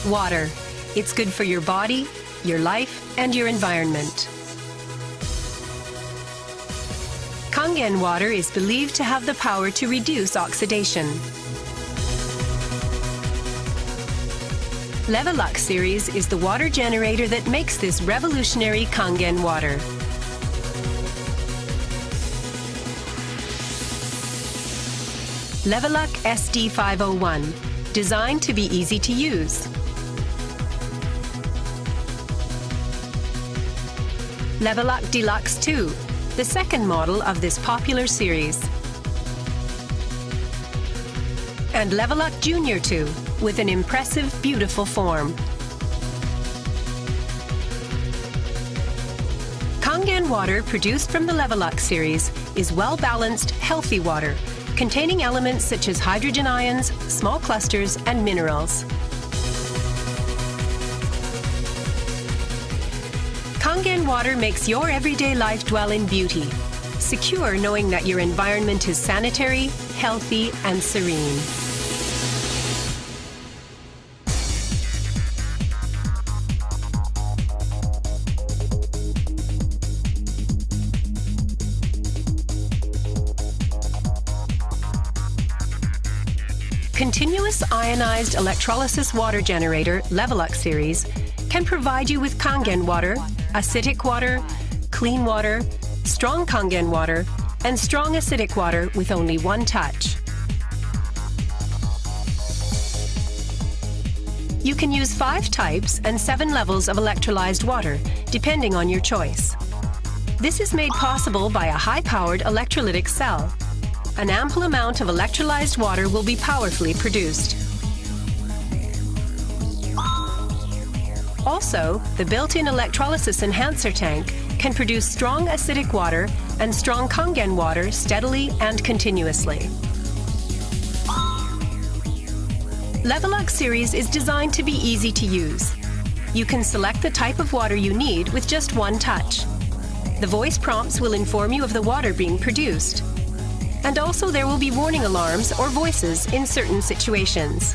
Water. It's good for your body, your life, and your environment. Kangen water is believed to have the power to reduce oxidation. Levelux series is the water generator that makes this revolutionary Kangen water. Levelux SD501, designed to be easy to use. Levelux Deluxe 2, the second model of this popular series. And Levelux Junior 2, with an impressive, beautiful form. Kangen water produced from the Levelux series is well-balanced, healthy water, containing elements such as hydrogen ions, small clusters, and minerals. Kangen water makes your everyday life dwell in beauty, secure knowing that your environment is sanitary, healthy, and serene. Continuous ionized electrolysis water generator Levelux series can provide you with Kangen water, acidic water, clean water, strong Kangen water, and strong acidic water with only one touch. You can use 5 types and 7 levels of electrolyzed water, depending on your choice. This is made possible by a high-powered electrolytic cell. An ample amount of electrolyzed water will be powerfully produced. Also, the built-in electrolysis enhancer tank can produce strong acidic water and strong Kangen water steadily and continuously. Levelux series is designed to be easy to use. You can select the type of water you need with just one touch. The voice prompts will inform you of the water being produced. And also there will be warning alarms or voices in certain situations.